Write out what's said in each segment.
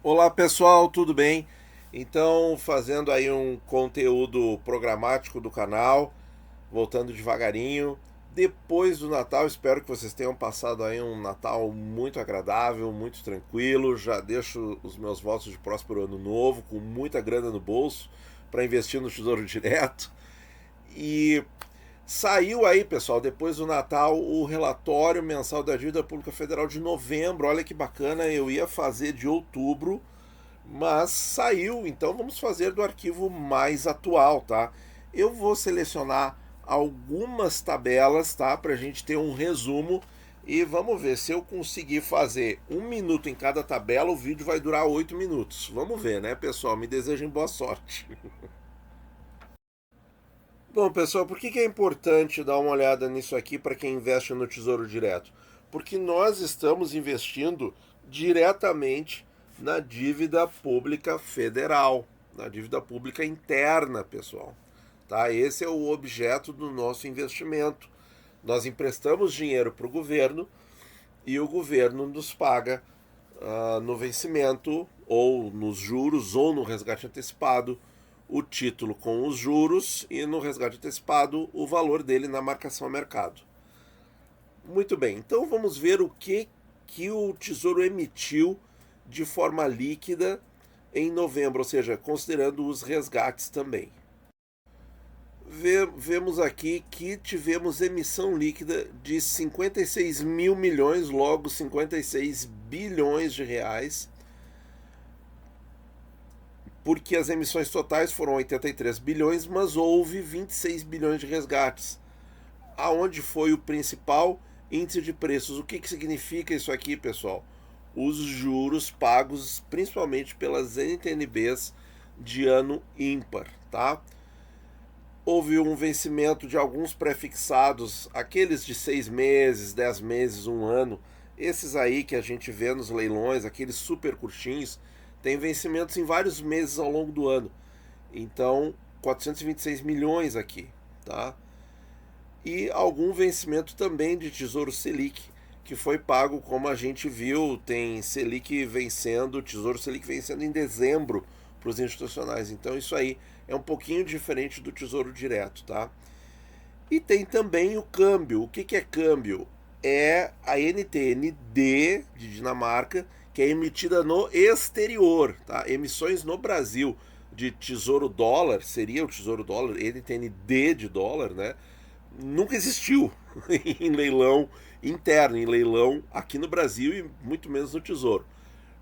Olá pessoal, tudo bem? Então, fazendo aí um conteúdo programático do canal, voltando devagarinho. Depois do Natal, espero que vocês tenham passado aí um Natal muito agradável, muito tranquilo. Já deixo os meus votos de próspero ano novo, com muita grana no bolso, para investir no Tesouro Direto. E saiu aí, pessoal, depois do Natal, o relatório mensal da dívida pública federal de novembro. Olha que bacana, eu ia fazer de outubro, mas saiu, então vamos fazer do arquivo mais atual, tá? Eu vou selecionar algumas tabelas, tá? Para a gente ter um resumo e vamos ver se eu conseguir fazer 1 minuto em cada tabela, o vídeo vai durar 8 minutos. Vamos ver, né, pessoal? Me desejem boa sorte. Bom, pessoal, por que é importante dar uma olhada nisso aqui para quem investe no Tesouro Direto? Porque nós estamos investindo diretamente na dívida pública federal, na dívida pública interna, pessoal. Tá? Esse é o objeto do nosso investimento. Nós emprestamos dinheiro para o governo e o governo nos paga no vencimento, ou nos juros, ou no resgate antecipado, o título com os juros e no resgate antecipado o valor dele na marcação a mercado. Muito bem, então vamos ver o que o Tesouro emitiu de forma líquida em novembro, ou seja, considerando os resgates também. Vemos aqui que tivemos emissão líquida de 56 mil milhões, logo 56 bilhões de reais, porque as emissões totais foram 83 bilhões, mas houve 26 bilhões de resgates. Aonde foi o principal? Índice de preços. O que significa isso aqui, pessoal? Os juros pagos principalmente pelas NTNBs de ano ímpar, tá? Houve um vencimento de alguns prefixados, aqueles de 6 meses, 10 meses, um ano. Esses aí que a gente vê nos leilões, aqueles super curtinhos, tem vencimentos em vários meses ao longo do ano. Então, 426 milhões aqui, tá? E algum vencimento também de Tesouro Selic, que foi pago, como a gente viu, tem Selic vencendo, Tesouro Selic vencendo em dezembro para os institucionais. Então isso aí é um pouquinho diferente do Tesouro Direto, tá? E tem também o câmbio. O que é câmbio? É a NTN-D de Dinamarca, que é emitida no exterior, tá? Emissões no Brasil de Tesouro Dólar, seria o Tesouro Dólar, NTN-D de dólar, né? Nunca existiu em leilão interno, em leilão aqui no Brasil e muito menos no Tesouro.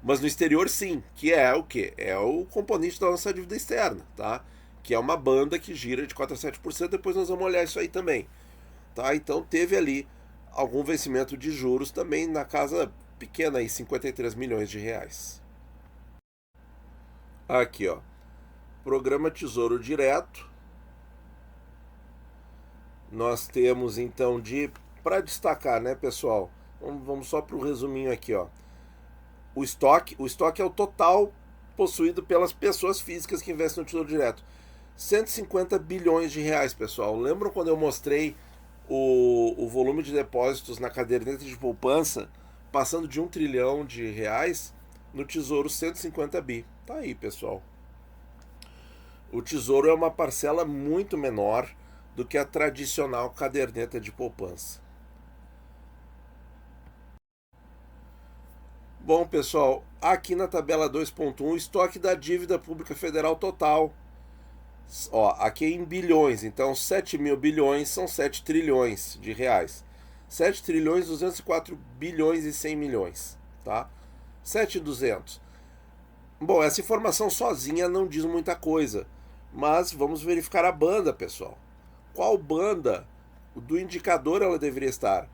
Mas no exterior sim, que é o quê? É o componente da nossa dívida externa, tá? Que é uma banda que gira de 4 a 7%, depois nós vamos olhar isso aí também. Tá? Então teve ali algum vencimento de juros também na casa pequena aí, 53 milhões de reais. Aqui, ó. Programa Tesouro Direto. Nós temos então para destacar, né, pessoal? Vamos só para o resuminho aqui, ó. O estoque é o total possuído pelas pessoas físicas que investem no Tesouro Direto. 150 bilhões de reais, pessoal. Lembram quando eu mostrei o volume de depósitos na caderneta de poupança passando de 1 trilhão de reais? No Tesouro, 150 bi. Tá aí, pessoal. O Tesouro é uma parcela muito menor do que a tradicional caderneta de poupança. Bom, pessoal, aqui na tabela 2.1, estoque da dívida pública federal total. Ó, aqui é em bilhões, então 7 mil bilhões são 7 trilhões de reais. 7 trilhões 204 bilhões e 100 milhões, tá? 7.200. Bom, essa informação sozinha não diz muita coisa, mas vamos verificar a banda, pessoal. Qual banda do indicador ela deveria estar?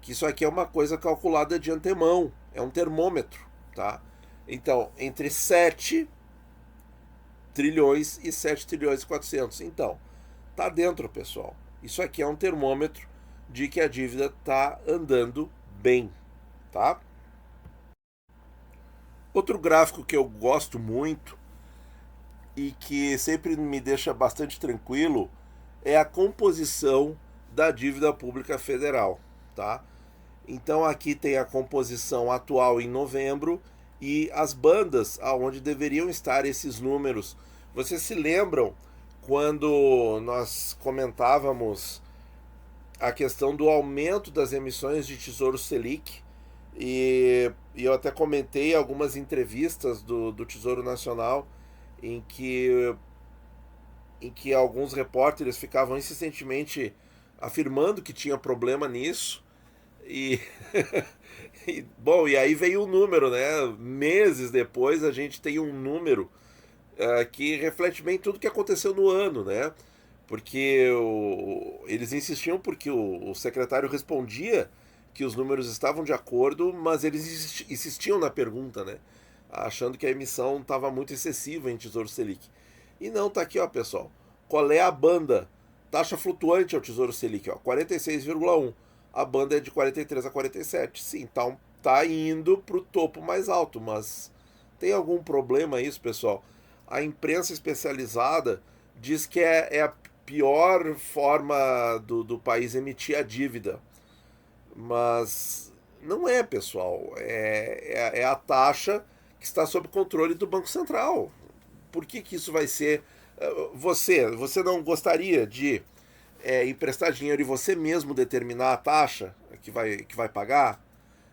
Que isso aqui é uma coisa calculada de antemão, é um termômetro, tá? Então, entre 7 trilhões e 7 trilhões e 400. Então, tá dentro, pessoal. Isso aqui é um termômetro de que a dívida tá andando bem, tá? Outro gráfico que eu gosto muito e que sempre me deixa bastante tranquilo é a composição da dívida pública federal, tá? Então aqui tem a composição atual em novembro e as bandas aonde deveriam estar esses números. Vocês se lembram quando nós comentávamos a questão do aumento das emissões de Tesouro Selic? E eu até comentei algumas entrevistas do Tesouro Nacional em que alguns repórteres ficavam insistentemente afirmando que tinha problema nisso. E, bom, e aí veio o número, né? Meses depois a gente tem um número que reflete bem tudo que aconteceu no ano, né? Porque eles insistiam porque o secretário respondia que os números estavam de acordo, mas eles insistiam na pergunta, né? Achando que a emissão estava muito excessiva em Tesouro Selic. E não, tá aqui, ó, pessoal. Qual é a banda? Taxa flutuante ao Tesouro Selic, ó, 46,1. A banda é de 43 a 47. Sim, tá indo pro topo mais alto, mas tem algum problema isso, pessoal? A imprensa especializada diz que é a pior forma do país emitir a dívida. Mas não é, pessoal. É a taxa que está sob controle do Banco Central. Por que isso vai ser? Você não gostaria de emprestar dinheiro e você mesmo determinar a taxa que vai pagar?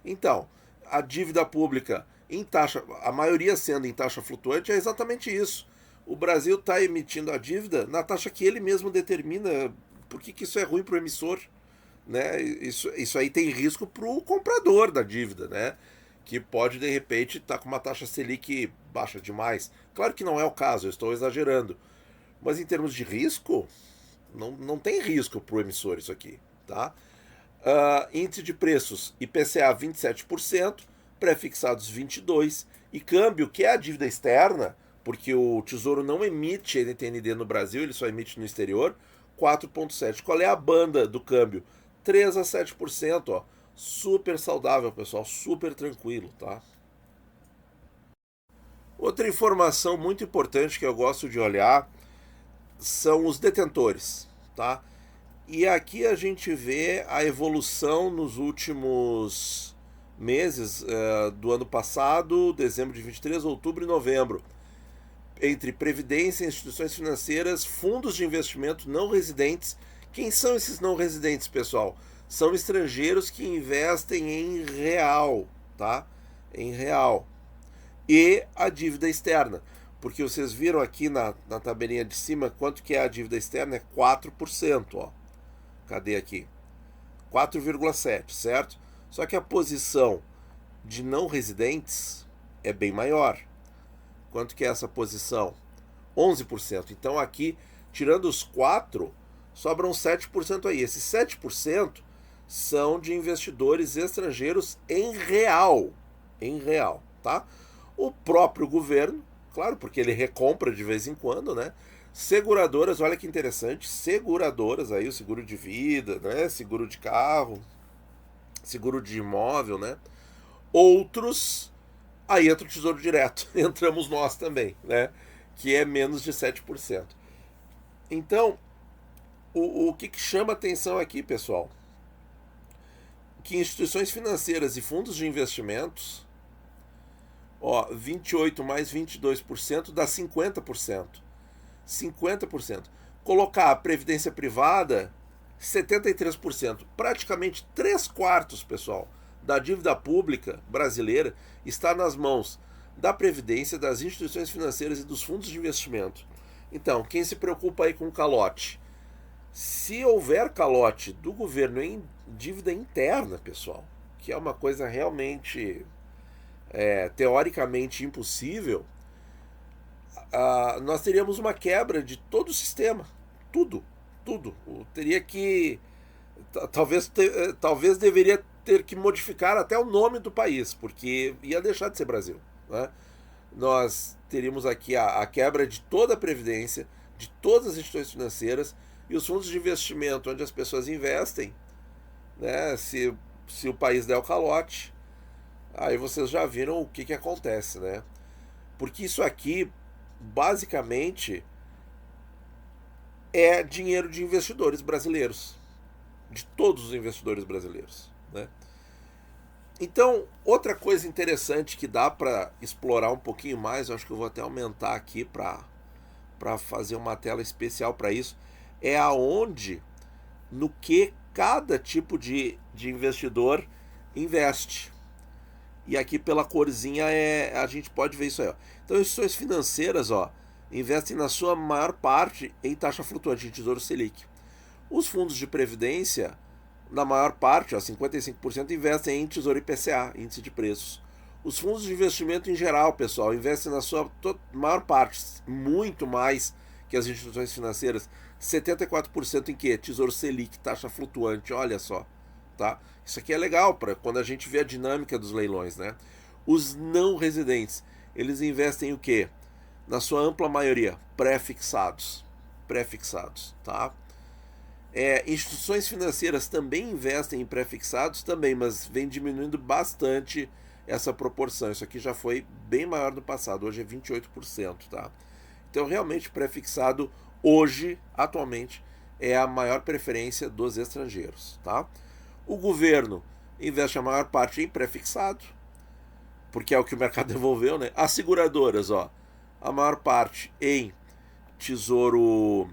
Então, a dívida pública em taxa, a maioria sendo em taxa flutuante, é exatamente isso. O Brasil está emitindo a dívida na taxa que ele mesmo determina. Por que isso é ruim para o emissor? Né? Isso aí tem risco para o comprador da dívida, né? Que pode de repente estar com uma taxa Selic baixa demais. Claro que não é o caso, eu estou exagerando. Mas em termos de risco, não tem risco para o emissor isso aqui. Tá? Índice de preços IPCA 27%, pré-fixados 22%, e câmbio, que é a dívida externa, porque o Tesouro não emite NTND no Brasil, ele só emite no exterior, 4,7%. Qual é a banda do câmbio? 3 a 7%, ó. Super saudável, pessoal, super tranquilo, tá? Outra informação muito importante que eu gosto de olhar são os detentores, tá? E aqui a gente vê a evolução nos últimos meses do ano passado, dezembro de 23, outubro e novembro, entre previdência, instituições financeiras, fundos de investimento não residentes. Quem são esses não residentes, pessoal? São estrangeiros que investem em real, tá? Em real. E a dívida externa. Porque vocês viram aqui na tabelinha de cima quanto que é a dívida externa? É 4%, ó. Cadê aqui? 4,7%, certo? Só que a posição de não residentes é bem maior. Quanto que é essa posição? 11%. Então aqui, tirando os 4%, sobram 7% aí. Esses 7% são de investidores estrangeiros em real. Em real, tá? O próprio governo, claro, porque ele recompra de vez em quando, né? Seguradoras, olha que interessante, seguradoras aí, o seguro de vida, né? Seguro de carro, seguro de imóvel, né? Outros, aí entra o Tesouro Direto, entramos nós também, né? Que é menos de 7%. Então, o que chama atenção aqui, pessoal? Que instituições financeiras e fundos de investimentos, ó, 28 mais 22% dá 50%. 50%. Colocar a previdência privada, 73%. Praticamente 3/4, pessoal, da dívida pública brasileira está nas mãos da Previdência, das instituições financeiras e dos fundos de investimento. Então, quem se preocupa aí com calote? Se houver calote do governo em dívida interna, pessoal, que é uma coisa realmente teoricamente impossível, nós teríamos uma quebra de todo o sistema. Tudo. Teria que. Talvez deveria ter que modificar até o nome do país, porque ia deixar de ser Brasil. Né? Nós teríamos aqui a quebra de toda a Previdência, de todas as instituições financeiras e os fundos de investimento onde as pessoas investem. Né? Se o país der o calote, aí vocês já viram o que acontece. Né? Porque isso aqui, basicamente, é dinheiro de investidores brasileiros, de todos os investidores brasileiros, né? Então, outra coisa interessante que dá para explorar um pouquinho mais, eu acho que eu vou até aumentar aqui para fazer uma tela especial para isso, é aonde, no que cada tipo de investidor investe. E aqui pela corzinha a gente pode ver isso aí. Ó. Então, instituições financeiras investem na sua maior parte em taxa flutuante, em Tesouro Selic. Os fundos de previdência, na maior parte, 55%, investem em Tesouro IPCA, índice de preços. Os fundos de investimento em geral, pessoal, investem na sua maior parte, muito mais que as instituições financeiras, 74% em quê? Tesouro Selic, taxa flutuante, olha só. Tá? Isso aqui é legal para quando a gente vê a dinâmica dos leilões, né? Os não residentes, eles investem em o quê? Na sua ampla maioria, pré-fixados. Pré-fixados, tá? Instituições financeiras também investem em pré-fixados também, mas vem diminuindo bastante essa proporção. Isso aqui já foi bem maior no passado, hoje é 28%, tá? Então, realmente, pré-fixado hoje, atualmente, é a maior preferência dos estrangeiros, tá? O governo investe a maior parte em pré-fixado, porque é o que o mercado devolveu, né? As seguradoras, a maior parte em Tesouro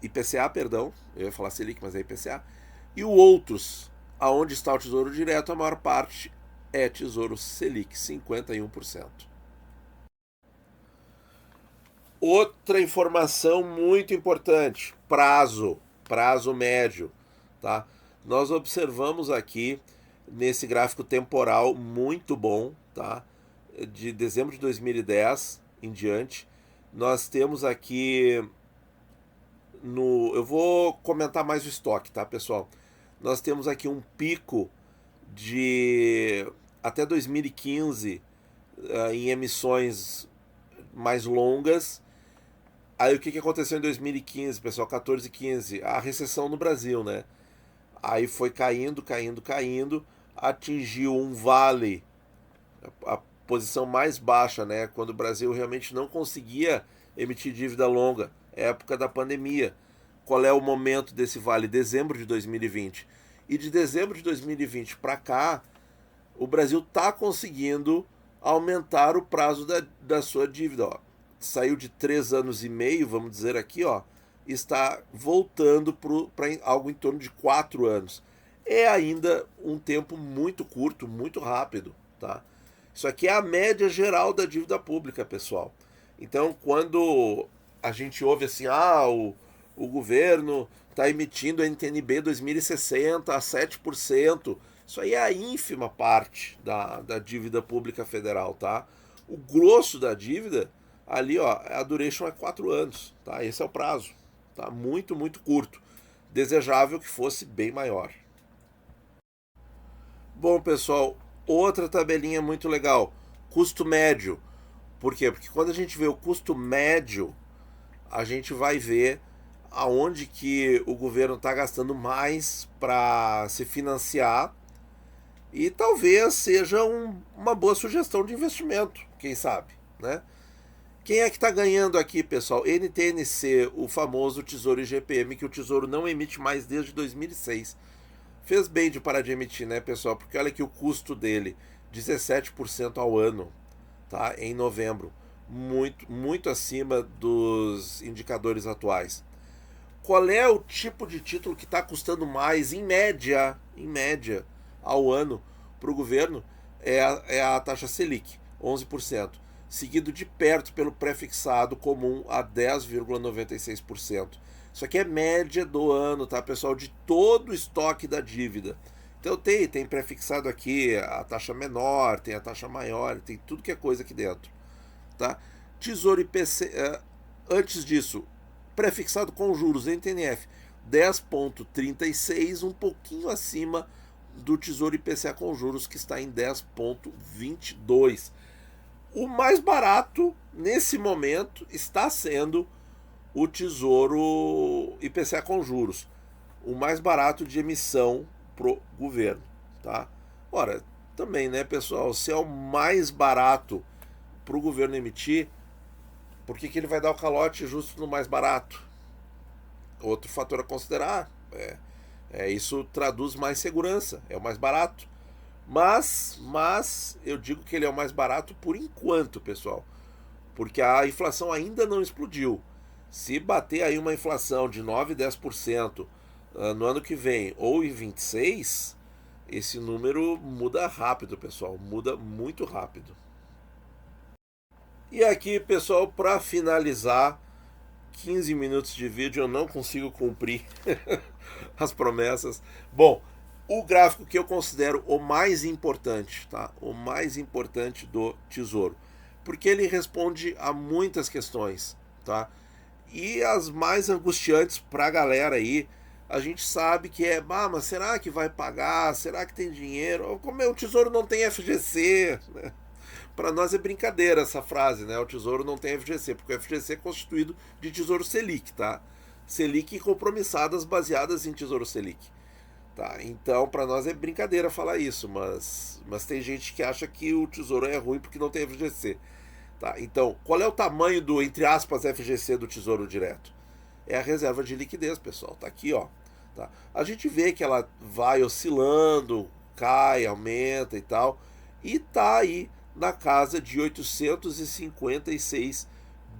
IPCA, perdão, eu ia falar Selic, mas é IPCA, e o outros, aonde está o Tesouro Direto, a maior parte é Tesouro Selic, 51%. Outra informação muito importante, prazo médio, tá? Nós observamos aqui nesse gráfico temporal muito bom, tá? De dezembro de 2010 em diante, nós temos aqui eu vou comentar mais o estoque, tá, pessoal? Nós temos aqui um pico de até 2015 em emissões mais longas. Aí o que aconteceu em 2015, pessoal? 14 e 15, a recessão no Brasil, né? Aí foi caindo, atingiu um vale, a posição mais baixa, né? Quando o Brasil realmente não conseguia emitir dívida longa, época da pandemia. Qual é o momento desse vale? Dezembro de 2020. E de dezembro de 2020 para cá, o Brasil está conseguindo aumentar o prazo da sua dívida. Saiu de 3 anos e meio, vamos dizer aqui, está voltando para algo em torno de 4 anos. É ainda um tempo muito curto, muito rápido, tá? Isso aqui é a média geral da dívida pública, pessoal. Então, quando a gente ouve assim, o governo está emitindo NTN-B 2060 a 7%, isso aí é a ínfima parte da dívida pública federal, tá? O grosso da dívida, ali, a duration é 4 anos, tá? Esse é o prazo, tá? Muito, muito curto. Desejável que fosse bem maior. Bom, pessoal, outra tabelinha muito legal, custo médio. Por quê? Porque quando a gente vê o custo médio, a gente vai ver aonde que o governo está gastando mais para se financiar e talvez seja uma boa sugestão de investimento, quem sabe, né? Quem é que está ganhando aqui, pessoal? NTNC, o famoso Tesouro IGPM, que o Tesouro não emite mais desde 2006. Fez bem de parar de emitir, né, pessoal? Porque olha aqui o custo dele, 17% ao ano, tá? Em novembro. Muito, muito acima dos indicadores atuais. Qual é o tipo de título que está custando mais, em média, ao ano para o governo? É a taxa Selic, 11%. Seguido de perto pelo pré-fixado comum a 10,96%. Isso aqui é média do ano, tá, pessoal? De todo o estoque da dívida. Então tem pré-fixado aqui a taxa menor, tem a taxa maior, tem tudo que é coisa aqui dentro, tá? Tesouro IPC, antes disso, pré-fixado com juros NTNF 10,36, um pouquinho acima do Tesouro IPCA com juros, que está em 10,22. O mais barato nesse momento está sendo o Tesouro IPCA com juros, o mais barato de emissão pro governo, tá? Ora, também, né, pessoal, se é o mais barato pro governo emitir, por que ele vai dar o calote justo no mais barato? Outro fator a considerar, isso traduz mais segurança, é o mais barato. Mas eu digo que ele é o mais barato por enquanto, pessoal, porque a inflação ainda não explodiu. Se bater aí uma inflação de 9, 10% no ano que vem ou em 26, esse número muda rápido, pessoal, muda muito rápido. E aqui, pessoal, para finalizar, 15 minutos de vídeo eu não consigo cumprir as promessas. Bom, o gráfico que eu considero o mais importante, tá? O mais importante do Tesouro, porque ele responde a muitas questões, tá? E as mais angustiantes para a galera aí, a gente sabe que é, mas será que vai pagar? Será que tem dinheiro? Como é, o Tesouro não tem FGC, né? Para nós é brincadeira essa frase, né? O Tesouro não tem FGC, porque o FGC é constituído de Tesouro Selic, tá? Selic e compromissadas baseadas em Tesouro Selic. Tá? Então, para nós é brincadeira falar isso, mas tem gente que acha que o Tesouro é ruim porque não tem FGC. Tá? Então, qual é o tamanho do, entre aspas, FGC do Tesouro Direto? É a reserva de liquidez, pessoal. Tá aqui, ó. Tá? A gente vê que ela vai oscilando, cai, aumenta e tal, e tá aí na casa de 856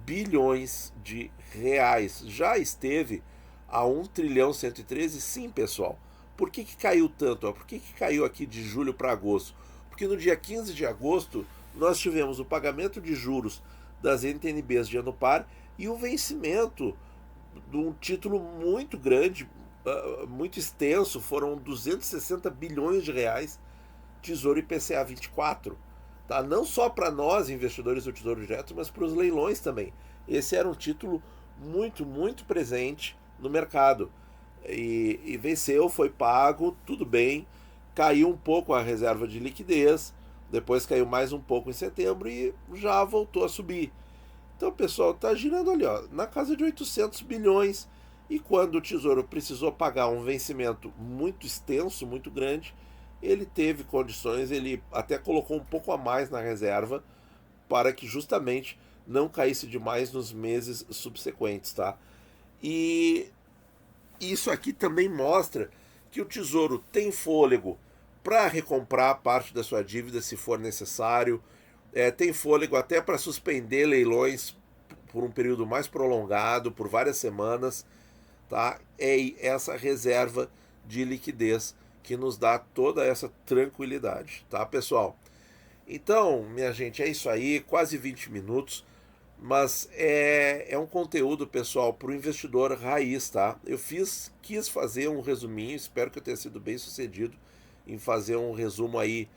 bilhões de reais. Já esteve a 1 trilhão 113, sim, pessoal. Por que caiu tanto? Por que caiu aqui de julho para agosto? Porque no dia 15 de agosto nós tivemos o pagamento de juros das NTNBs de ano par e o vencimento de um título muito grande, muito extenso, foram 260 bilhões de reais, Tesouro IPCA 24. Tá? Não só para nós, investidores do Tesouro Direto, mas para os leilões também. Esse era um título muito presente no mercado. E venceu, foi pago, tudo bem. Caiu um pouco a reserva de liquidez, depois caiu mais um pouco em setembro e já voltou a subir. Então, pessoal, está girando ali, ó, na casa de 800 bilhões. E quando o Tesouro precisou pagar um vencimento muito extenso, muito grande, ele teve condições, ele até colocou um pouco a mais na reserva para que justamente não caísse demais nos meses subsequentes, tá? E isso aqui também mostra que o Tesouro tem fôlego para recomprar parte da sua dívida se for necessário, tem fôlego até para suspender leilões por um período mais prolongado, por várias semanas, tá? É essa reserva de liquidez que nos dá toda essa tranquilidade, tá, pessoal? Então, minha gente, é isso aí, quase 20 minutos, mas é um conteúdo, pessoal, para o investidor raiz, tá? Eu quis fazer um resuminho, espero que eu tenha sido bem sucedido em fazer um resumo aí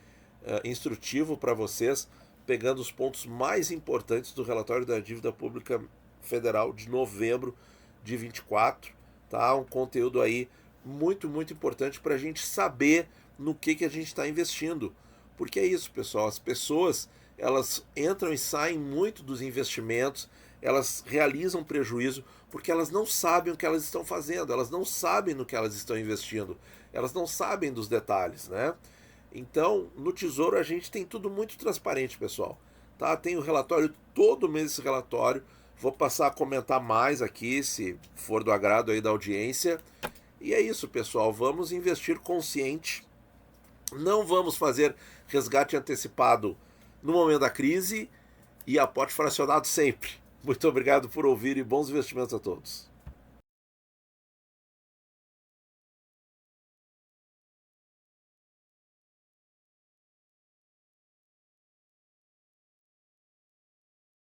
instrutivo para vocês, pegando os pontos mais importantes do relatório da dívida pública federal de novembro de 24, tá? Um conteúdo aí muito importante para a gente saber no que a gente está investindo. Porque é isso, pessoal, as pessoas elas entram e saem muito dos investimentos, elas realizam prejuízo porque elas não sabem o que elas estão fazendo, elas não sabem no que elas estão investindo, elas não sabem dos detalhes, né? Então, no Tesouro a gente tem tudo muito transparente, pessoal. Tá? Tem o relatório, todo mês esse relatório. Vou passar a comentar mais aqui, se for do agrado aí da audiência. E é isso, pessoal. Vamos investir consciente. Não vamos fazer resgate antecipado no momento da crise e aporte fracionado sempre. Muito obrigado por ouvir e bons investimentos a todos.